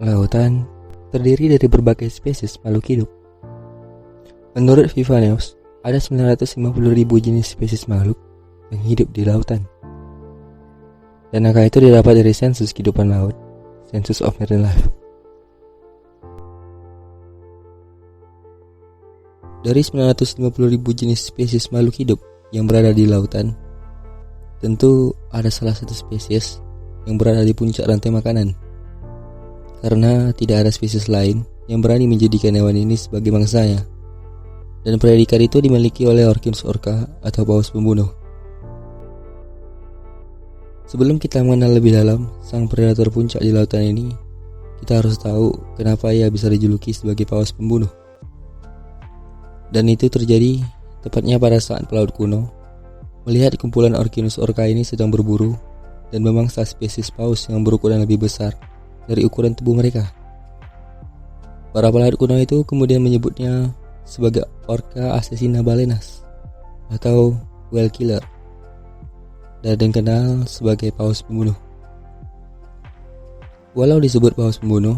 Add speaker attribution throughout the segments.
Speaker 1: Lautan terdiri dari berbagai spesies makhluk hidup. Menurut Vivaneos, ada 950.000 jenis spesies makhluk yang hidup di lautan. Dan angka itu didapat dari sensus kehidupan laut, Census of Marine Life. Dari 950.000 jenis spesies makhluk hidup yang berada di lautan, tentu ada salah satu spesies yang berada di puncak rantai makanan. Karena tidak ada spesies lain yang berani menjadikan hewan ini sebagai mangsanya. Dan predikat itu dimiliki oleh Orcinus orca atau paus pembunuh. Sebelum kita mengenal lebih dalam sang predator puncak di lautan ini, kita harus tahu kenapa ia bisa dijuluki sebagai paus pembunuh. Dan itu terjadi tepatnya pada saat pelaut kuno melihat kumpulan Orcinus orca ini sedang berburu dan memangsa spesies paus yang berukuran lebih besar dari ukuran tubuh mereka. Para pelaut kuno itu kemudian menyebutnya sebagai Orca assassina balenas atau whale killer, dan dikenal sebagai paus pembunuh. Walau disebut paus pembunuh,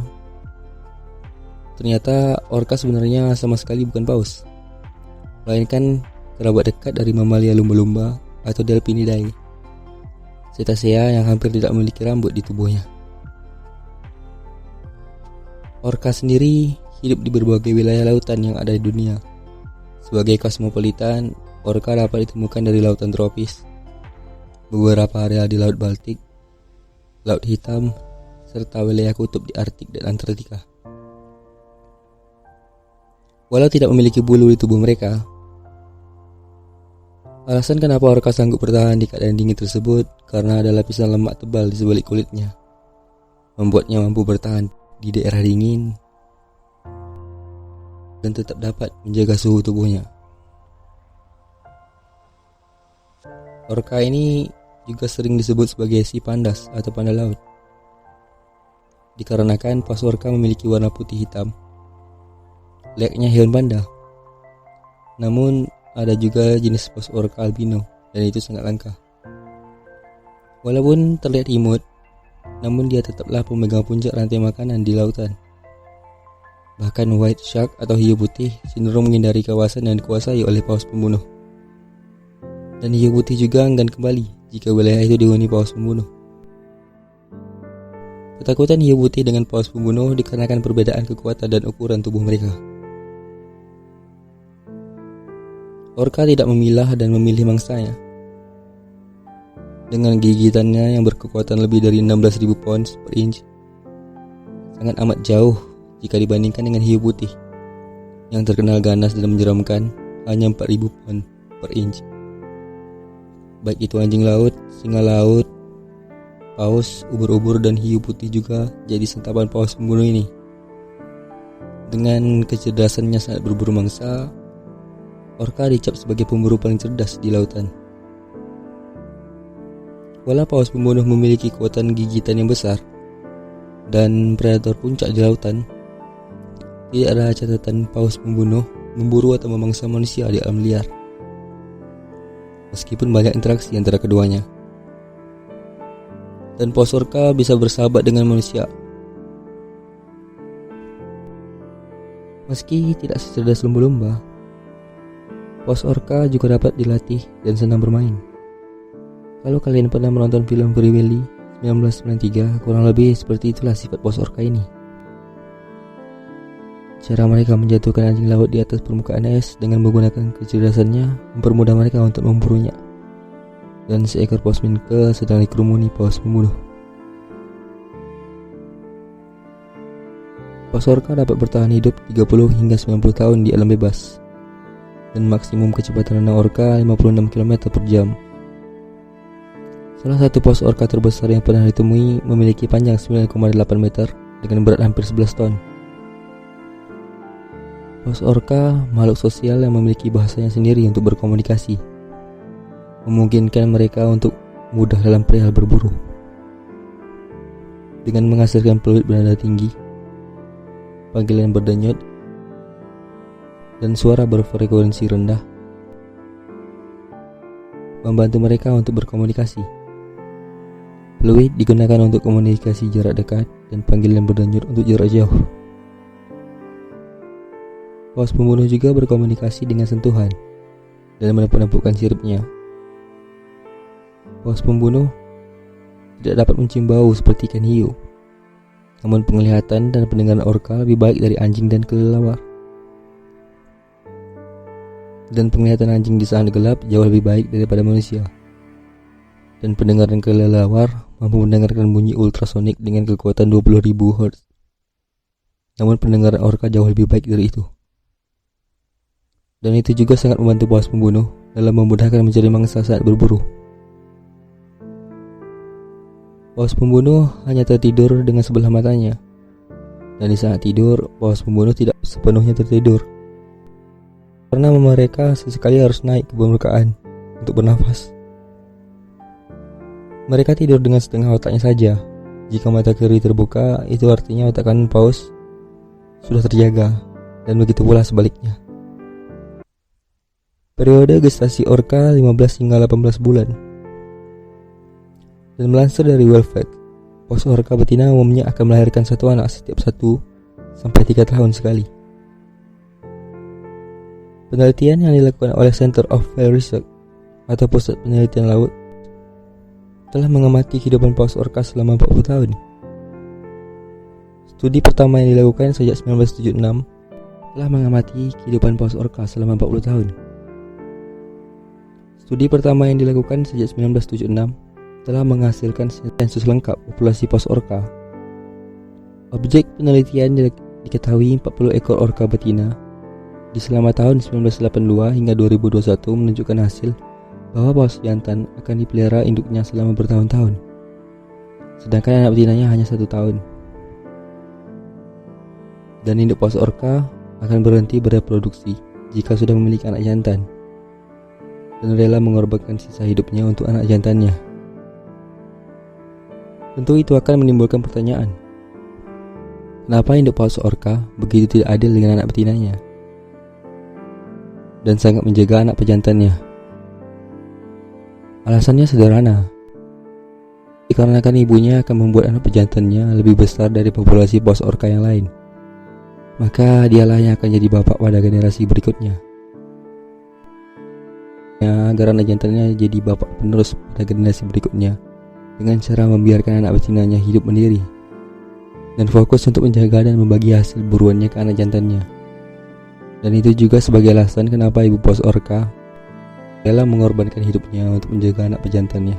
Speaker 1: ternyata orca sebenarnya sama sekali bukan paus, melainkan kerabat dekat dari mamalia lumba-lumba atau Delphinidae, cetacea yang hampir tidak memiliki rambut di tubuhnya. Orca sendiri hidup di berbagai wilayah lautan yang ada di dunia. Sebagai kosmopolitan, orca dapat ditemukan dari lautan tropis, beberapa area di Laut Baltik, Laut Hitam, serta wilayah kutub di Arktik dan Antartika. Walau tidak memiliki bulu di tubuh mereka, alasan kenapa orca sanggup bertahan di keadaan dingin tersebut karena ada lapisan lemak tebal di sebalik kulitnya, membuatnya mampu bertahan di daerah dingin dan tetap dapat menjaga suhu tubuhnya. Orca ini juga sering disebut sebagai si pandas atau panda laut, dikarenakan paus orca memiliki warna putih hitam, layaknya hewan panda. Namun ada juga jenis paus orca albino, dan itu sangat langka. Walaupun terlihat imut, namun dia tetaplah pemegang puncak rantai makanan di lautan. Bahkan white shark atau hiu putih cenderung menghindari kawasan yang dikuasai oleh paus pembunuh. Dan hiu putih juga enggan kembali jika wilayah itu dihuni paus pembunuh. Ketakutan hiu putih dengan paus pembunuh dikarenakan perbedaan kekuatan dan ukuran tubuh mereka. Orca tidak memilah dan memilih mangsanya. Dengan gigitannya yang berkekuatan lebih dari 16.000 pounds per inch, sangat amat jauh jika dibandingkan dengan hiu putih yang terkenal ganas dan menyeramkan, hanya 4.000 pound per inch. Baik itu anjing laut, singa laut, paus, ubur-ubur, dan hiu putih juga jadi santapan paus pembunuh ini. Dengan kecerdasannya saat berburu mangsa, orca dicap sebagai pemburu paling cerdas di lautan. Walau paus pembunuh memiliki kekuatan gigitan yang besar dan predator puncak di lautan, tidak ada catatan paus pembunuh memburu atau memangsa manusia di alam liar, meskipun banyak interaksi antara keduanya. Dan paus orca bisa bersahabat dengan manusia. Meski tidak secerdas lumba-lumba, paus orca juga dapat dilatih dan senang bermain. Kalau kalian pernah menonton film Free Willy 1993, kurang lebih seperti itulah sifat paus orca ini. Cara mereka menjatuhkan anjing laut di atas permukaan es dengan menggunakan kecerdasannya mempermudah mereka untuk memburunya. Dan seekor paus minke sedang dikerumuni paus pembunuh. Paus orca dapat bertahan hidup 30 hingga 90 tahun di alam bebas, dan maksimum kecepatan renang orca 56 km per jam. Salah satu paus orca terbesar yang pernah ditemui memiliki panjang 9,8 meter dengan berat hampir 11 ton. Paus orca makhluk sosial yang memiliki bahasanya sendiri untuk berkomunikasi, memungkinkan mereka untuk mudah dalam perihal berburu. Dengan menghasilkan peluit bernada tinggi, panggilan berdenyut, dan suara berfrekuensi rendah, membantu mereka untuk berkomunikasi. Fluid digunakan untuk komunikasi jarak dekat dan panggilan berdenyut untuk jarak jauh. Paus pembunuh juga berkomunikasi dengan sentuhan dan menepuk-nepukkan siripnya. Paus pembunuh tidak dapat mencium bau seperti ikan hiu, namun penglihatan dan pendengaran orca lebih baik dari anjing dan kelelawar. Dan penglihatan anjing di saat gelap jauh lebih baik daripada manusia. Dan pendengaran kelelawar mampu mendengarkan bunyi ultrasonik dengan kekuatan 20.000 Hz. Namun pendengaran orca jauh lebih baik dari itu. Dan itu juga sangat membantu paus pembunuh dalam memudahkan mencari mangsa saat berburu. Paus pembunuh hanya tertidur dengan sebelah matanya. Dan di saat tidur, paus pembunuh tidak sepenuhnya tertidur. Karena mereka sesekali harus naik ke permukaan untuk bernafas. Mereka tidur dengan setengah otaknya saja. Jika mata kiri terbuka, itu artinya otak kanan paus sudah terjaga, dan begitu pula sebaliknya. Periode gestasi orca 15 hingga 18 bulan. Dan melansir dari Worldfact, paus orca betina umumnya akan melahirkan satu anak setiap 1 sampai 3 tahun sekali. Penelitian yang dilakukan oleh Center of Field Research atau Pusat Penelitian Laut telah mengamati kehidupan paus orca selama 40 tahun. Studi pertama yang dilakukan sejak 1976 telah mengamati kehidupan paus orca selama 40 tahun. Studi pertama yang dilakukan sejak 1976 telah menghasilkan sensus lengkap populasi paus orca. Objek penelitian diketahui 40 ekor orca betina di selama tahun 1982 hingga 2021 menunjukkan hasil bahwa paus jantan akan dipelihara induknya selama bertahun-tahun, sedangkan anak betinanya hanya 1 tahun. Dan induk paus orca akan berhenti bereproduksi jika sudah memiliki anak jantan, dan rela mengorbankan sisa hidupnya untuk anak jantannya. Tentu itu akan menimbulkan pertanyaan, kenapa induk paus orca begitu tidak adil dengan anak betinanya dan sangat menjaga anak pejantannya? Alasannya sederhana, dikarenakan ibunya akan membuat anak pejantannya lebih besar dari populasi paus orca yang lain. Maka dialah yang akan jadi bapak pada generasi berikutnya. Agar anak jantannya jadi bapak penerus pada generasi berikutnya dengan cara membiarkan anak betinanya hidup mandiri dan fokus untuk menjaga dan membagi hasil buruannya ke anak jantannya. Dan itu juga sebagai alasan kenapa ibu paus orca rela mengorbankan hidupnya untuk menjaga anak pejantannya.